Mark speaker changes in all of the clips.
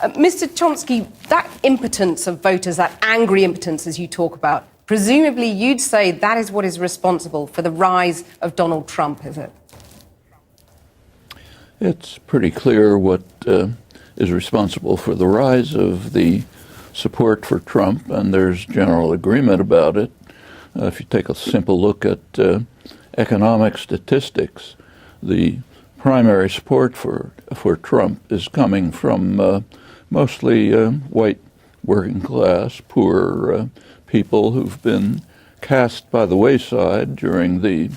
Speaker 1: Mr. Chomsky, that impotence of voters, that angry impotence as you talk about, presumably you'd say that is what is responsible for the rise of Donald Trump, is it?
Speaker 2: It's pretty clear what is responsible for the rise of the support for Trump, and there's general agreement about it. If you take a simple look at economic statistics, the primary support for Trump is coming from mostly white working class, poor people who've been cast by the wayside during the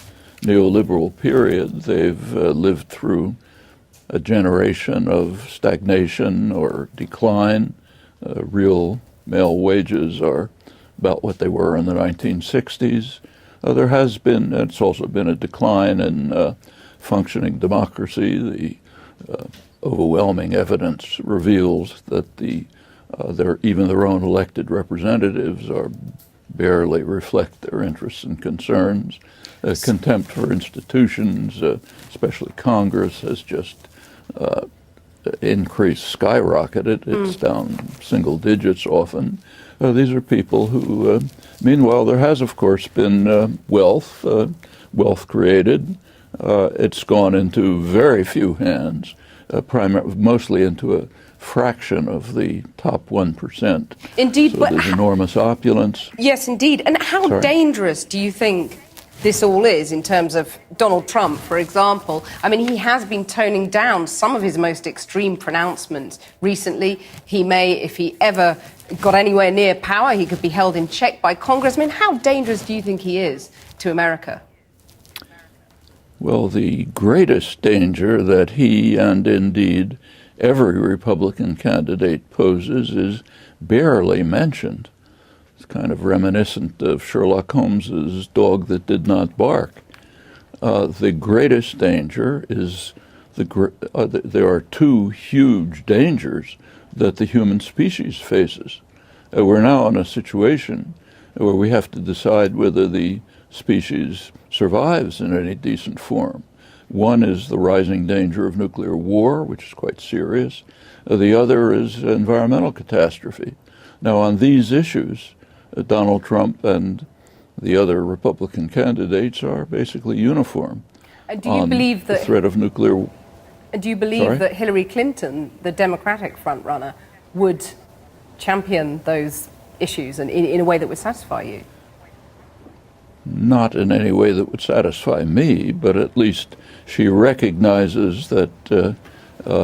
Speaker 2: neoliberal period. They've lived through a generation of stagnation or decline. Real male wages are about what they were in the 1960s. There has been, it's also been a decline in functioning democracy. The overwhelming evidence reveals that even their own elected representatives barely reflect their interests and concerns. Contempt for institutions, especially Congress, has just increased, skyrocketed. It's down single digits often. These are people who, meanwhile, there has, of course, been wealth created. It's gone into very few hands, mostly into a fraction of the top 1%.
Speaker 1: Indeed,
Speaker 2: so
Speaker 1: but
Speaker 2: there's enormous opulence.
Speaker 1: Yes, indeed. And how dangerous do you think this all is in terms of Donald Trump, for example? I mean, he has been toning down some of his most extreme pronouncements recently. He may, if he ever got anywhere near power, he could be held in check by Congress. I mean, how dangerous do you think he is to America?
Speaker 2: Well, the greatest danger that he and indeed every Republican candidate poses is barely mentioned. It's kind of reminiscent of Sherlock Holmes's dog that did not bark. The greatest danger is there are two huge dangers that the human species faces. We're now in a situation where we have to decide whether the species survives in any decent form. One is the rising danger of nuclear war, which is quite serious. The other is environmental catastrophe. Now, on these issues, Donald Trump and the other Republican candidates are basically uniform.
Speaker 1: Do you believe that
Speaker 2: the threat of nuclear?
Speaker 1: Do you believe that Hillary Clinton, the Democratic frontrunner, would champion those issues and in a way that would satisfy you?
Speaker 2: Not in any way that would satisfy me, but at least she recognizes that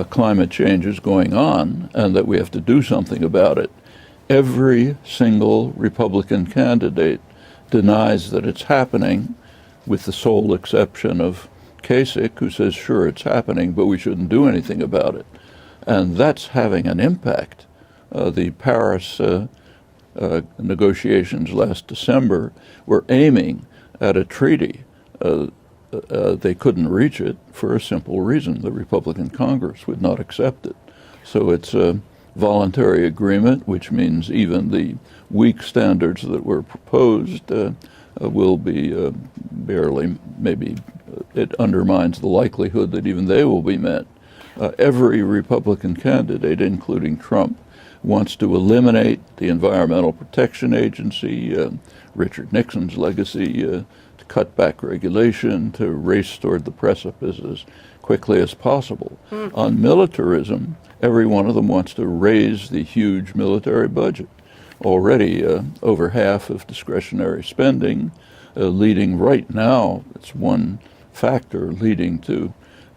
Speaker 2: climate change is going on and that we have to do something about it. Every single Republican candidate denies that it's happening, with the sole exception of Kasich, who says, sure, it's happening, but we shouldn't do anything about it. And that's having an impact. The Paris negotiations last December were aiming at a treaty. They couldn't reach it for a simple reason. The Republican Congress would not accept it. So it's a voluntary agreement, which means even the weak standards that were proposed will be barely, maybe it undermines the likelihood that even they will be met. Every Republican candidate, including Trump, wants to eliminate the Environmental Protection Agency, Richard Nixon's legacy, to cut back regulation, to race toward the precipice as quickly as possible. On militarism, every one of them wants to raise the huge military budget. Already over half of discretionary spending, leading right now, it's one factor leading to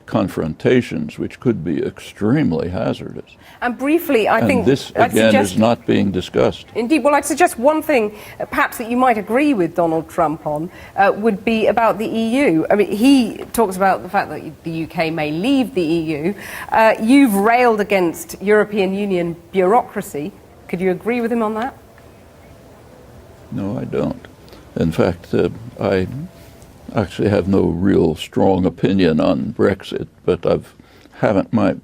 Speaker 2: confrontations which could be extremely hazardous.
Speaker 1: And briefly, I think
Speaker 2: this, again, is not being discussed.
Speaker 1: Indeed. Well, I'd suggest one thing, perhaps that you might agree with Donald Trump on, would be about the EU. I mean, he talks about the fact that the UK may leave the EU. You've railed against European Union bureaucracy. Could you agree with him on that?
Speaker 2: No, I don't. In fact, I actually have no real strong opinion on Brexit, but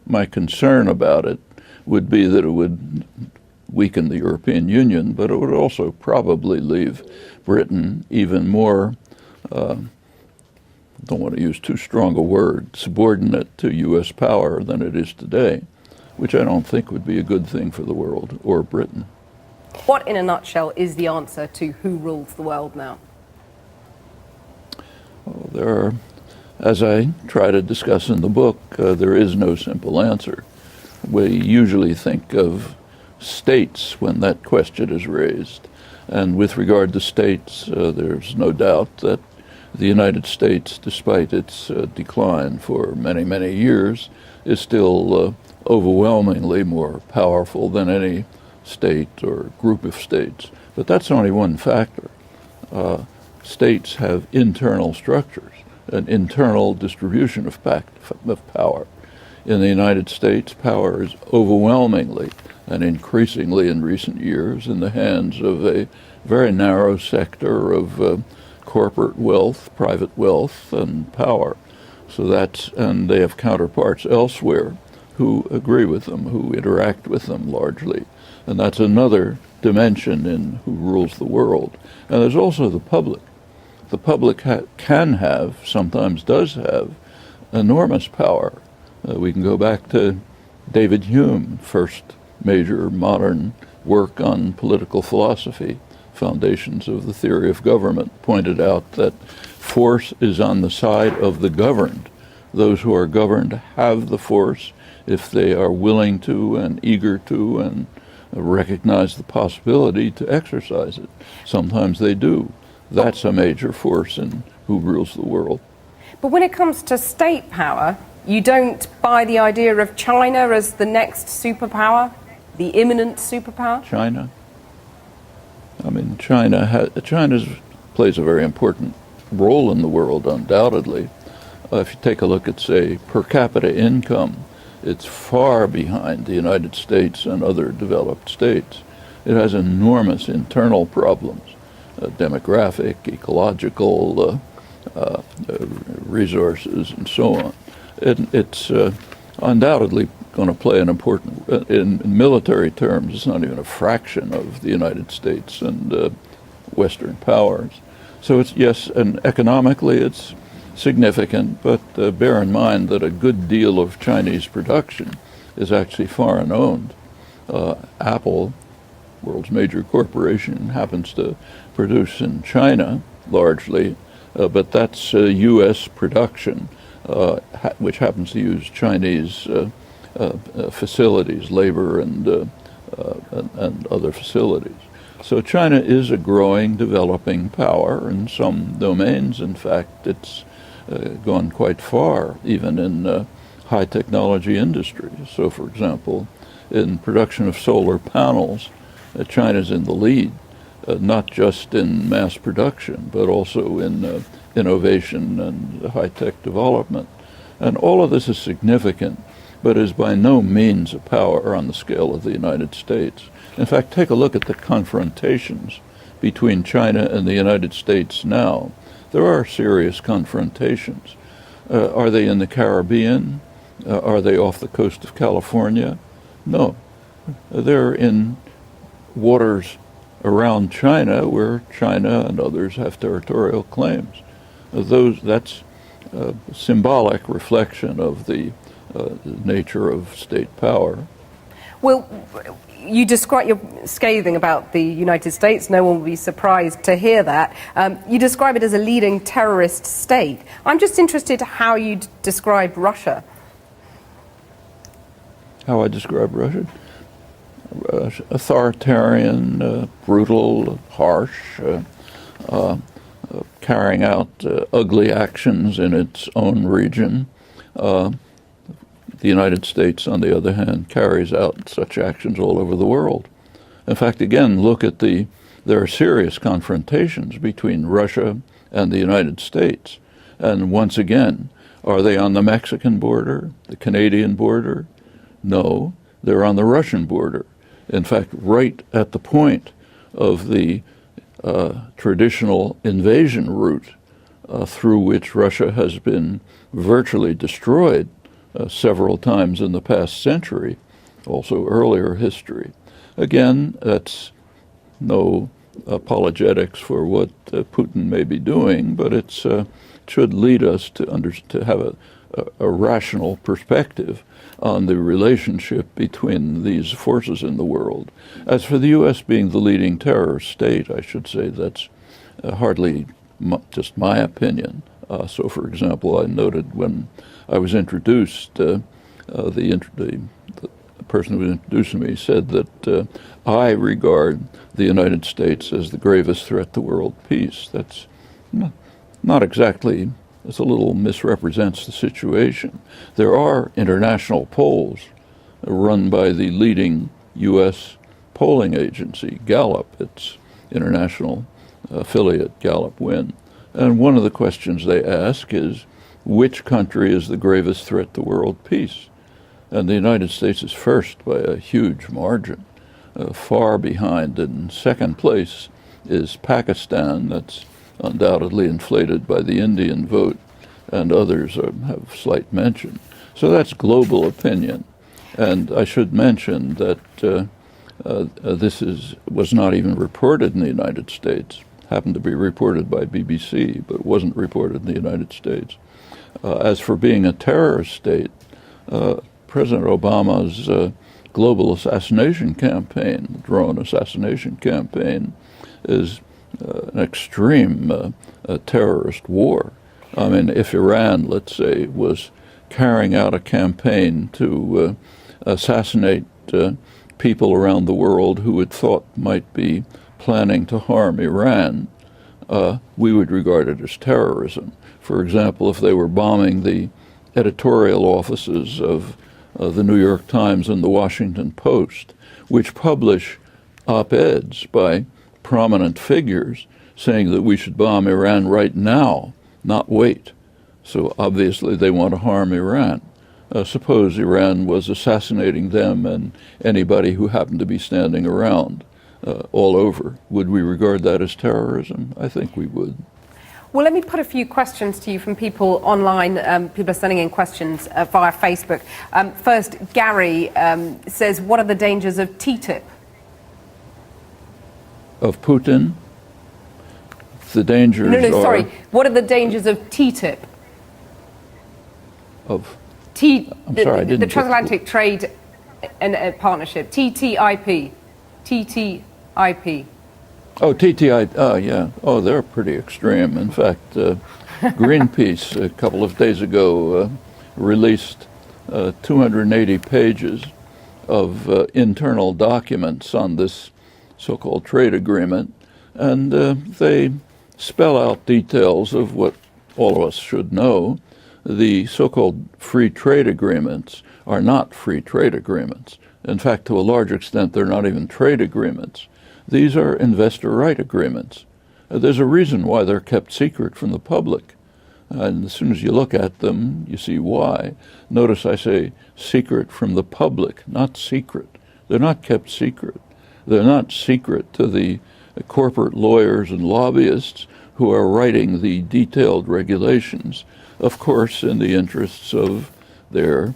Speaker 2: my concern about it would be that it would weaken the European Union, but it would also probably leave Britain even more, don't want to use too strong a word, subordinate to U.S. power than it is today. which I don't think would be a good thing for the world or Britain.
Speaker 1: What, in a nutshell, is the answer to who rules the world now?
Speaker 2: Well, there are, as I try to discuss in the book, there is no simple answer. We usually think of states when that question is raised. And with regard to states, there's no doubt that the United States, despite its decline for many, many years, is still overwhelmingly more powerful than any state or group of states. But that's only one factor. States have internal structures, an internal distribution of power. In the United States, power is overwhelmingly and increasingly in recent years in the hands of a very narrow sector of corporate wealth, private wealth, and power. And they have counterparts elsewhere who agree with them, who interact with them largely. And that's another dimension in who rules the world. And there's also the public. The public can have, sometimes does have, enormous power. We can go back to David Hume, first major modern work on political philosophy, Foundations of the Theory of Government, pointed out that force is on the side of the governed. Those who are governed have the force if they are willing to and eager to and recognize the possibility to exercise it. Sometimes they do. That's a major force in who rules the world.
Speaker 1: But when it comes to state power, you don't buy the idea of China as the next superpower, the imminent superpower?
Speaker 2: China? I mean, China plays a very important role in the world, undoubtedly. If you take a look at, say, per capita income, it's far behind the United States and other developed states. It has enormous internal problems, demographic, ecological, resources, and so on. It's undoubtedly going to play an important, in military terms, it's not even a fraction of the United States and Western powers. So it's, yes, and economically it's significant, but bear in mind that a good deal of Chinese production is actually foreign owned. Apple, world's major corporation, happens to produce in China largely, but that's U.S. production, which happens to use Chinese facilities, labor and other facilities. So China is a growing, developing power in some domains. In fact, it's gone quite far, even in high technology industries. So, for example, in production of solar panels, China's in the lead, not just in mass production, but also in innovation and high-tech development. And all of this is significant, but is by no means a power on the scale of the United States. In fact, take a look at the confrontations between China and the United States now. There are serious confrontations. Are they in the Caribbean? Are they off the coast of California? No. They're in waters around China where China and others have territorial claims. That's a symbolic reflection of the nature of state power.
Speaker 1: Well, you're scathing about the United States. No one will be surprised to hear that. You describe it as a leading terrorist state. I'm just interested how you describe Russia.
Speaker 2: How I describe Russia? Authoritarian, brutal, harsh, carrying out ugly actions in its own region. The United States, on the other hand, carries out such actions all over the world. In fact, again, look at there are serious confrontations between Russia and the United States. And once again, are they on the Mexican border, the Canadian border? No, they're on the Russian border. In fact, right at the point of the traditional invasion route through which Russia has been virtually destroyed several times in the past century, also earlier history. Again, that's no apologetics for what Putin may be doing, but it should lead us to have a rational perspective on the relationship between these forces in the world. As for the U.S. being the leading terror state, I should say that's hardly just my opinion. So, for example, I noted when I was introduced, the person who was introducing me said that I regard the United States as the gravest threat to world peace. That's not exactly, it's a little misrepresents the situation. There are international polls run by the leading U.S. polling agency, Gallup, its international affiliate, Gallup Win. And one of the questions they ask is, which country is the gravest threat to world peace? And the United States is first by a huge margin. Far behind, in second place, is Pakistan. That's undoubtedly inflated by the Indian vote, and others have slight mention. So that's global opinion. And I should mention that this was not even reported in the United States. Happened to be reported by BBC, but wasn't reported in the United States. As for being a terrorist state, President Obama's global assassination campaign, the drone assassination campaign, is an extreme terrorist war. I mean, if Iran, let's say, was carrying out a campaign to assassinate people around the world who it thought might be planning to harm Iran, we would regard it as terrorism. For example, if they were bombing the editorial offices of the New York Times and the Washington Post, which publish op-eds by prominent figures saying that we should bomb Iran right now, not wait. So obviously they want to harm Iran. Suppose Iran was assassinating them and anybody who happened to be standing around all over. Would we regard that as terrorism? I think we would.
Speaker 1: Well, let me put a few questions to you from people online. People are sending in questions via Facebook. First, Gary says, what are the dangers of TTIP?
Speaker 2: Of Putin? The dangers
Speaker 1: No, sorry. What are the dangers of TTIP?
Speaker 2: Of?
Speaker 1: I'm sorry, I didn't. The Transatlantic Trade and Partnership, TTIP. TTIP.
Speaker 2: Oh, TTI, oh, yeah. Oh, they're pretty extreme. In fact, Greenpeace a couple of days ago released 280 pages of internal documents on this so-called trade agreement, and they spell out details of what all of us should know. The so-called free trade agreements are not free trade agreements. In fact, to a large extent, they're not even trade agreements. These are investor right agreements. There's a reason why they're kept secret from the public. And as soon as you look at them, you see why. Notice I say secret from the public, not secret. They're not kept secret. They're not secret to the corporate lawyers and lobbyists who are writing the detailed regulations, of course, in the interests of their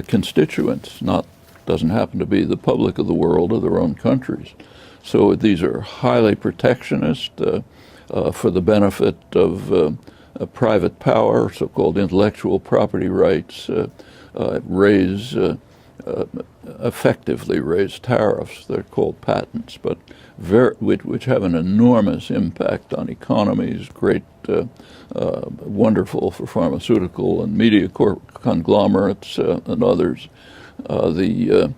Speaker 2: constituents, doesn't happen to be the public of the world or their own countries. So these are highly protectionist for the benefit of private power, so-called intellectual property rights, effectively raise tariffs. They're called patents, but which have an enormous impact on economies, great, wonderful for pharmaceutical and media conglomerates and others. The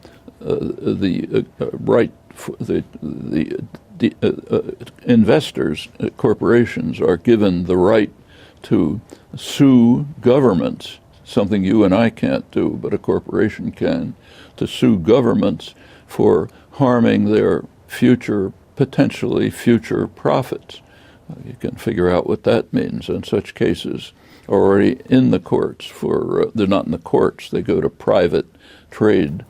Speaker 2: investors, corporations, are given the right to sue governments, something you and I can't do, but a corporation can, to sue governments for harming their potentially future profits. You can figure out what that means. And such cases are already in the courts they're not in the courts, they go to private trade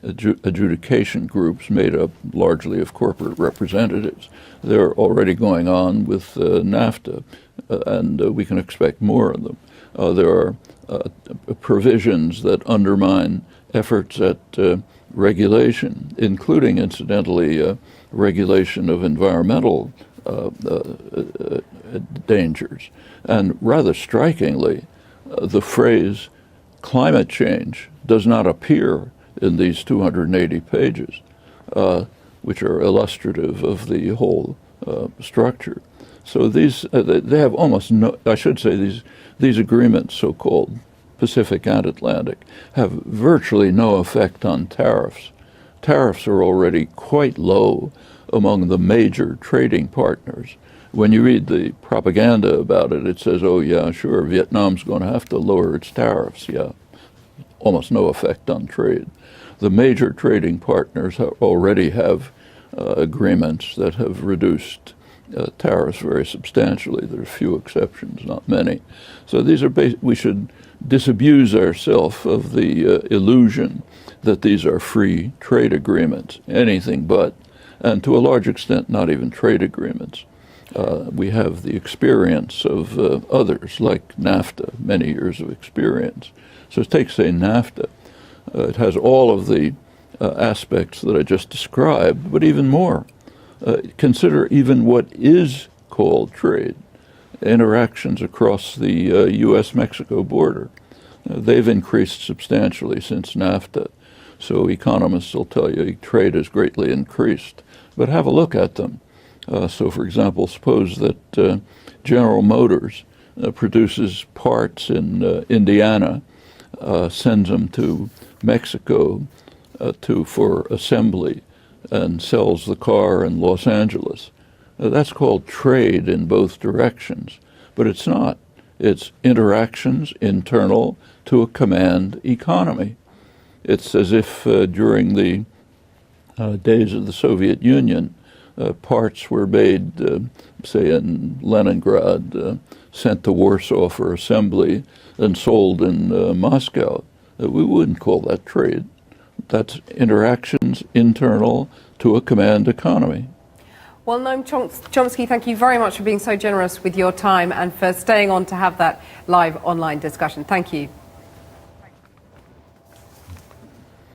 Speaker 2: adjudication groups made up largely of corporate representatives. They're already going on with NAFTA, and we can expect more of them. There are provisions that undermine efforts at regulation, including, incidentally, regulation of environmental dangers. And rather strikingly, the phrase climate change does not appear in these 280 pages, which are illustrative of the whole structure. So these, they have almost no, I should say these agreements, so-called Pacific and Atlantic, have virtually no effect on tariffs. Tariffs are already quite low among the major trading partners. When you read the propaganda about it, it says, oh yeah, sure, Vietnam's going to have to lower its tariffs. Yeah, almost no effect on trade. The major trading partners already have agreements that have reduced tariffs very substantially. There are few exceptions, not many. So these are we should disabuse ourselves of the illusion that these are free trade agreements, anything but, and to a large extent, not even trade agreements. We have the experience of others, like NAFTA, many years of experience. So take, say, NAFTA. It has all of the aspects that I just described, but even more. Consider even what is called trade, interactions across the U.S.-Mexico border. They've increased substantially since NAFTA. So economists will tell you trade has greatly increased. But have a look at them. So, for example, suppose that General Motors produces parts in Indiana, sends them to Mexico for assembly, and sells the car in Los Angeles. That's called trade in both directions. But it's not. It's interactions internal to a command economy. It's as if during the days of the Soviet Union, parts were made, say in Leningrad, sent to Warsaw for assembly, and sold in Moscow. We wouldn't call that trade. That's interactions internal to a command economy.
Speaker 1: Well, Noam Chomsky, thank you very much for being so generous with your time and for staying on to have that live online discussion. Thank you.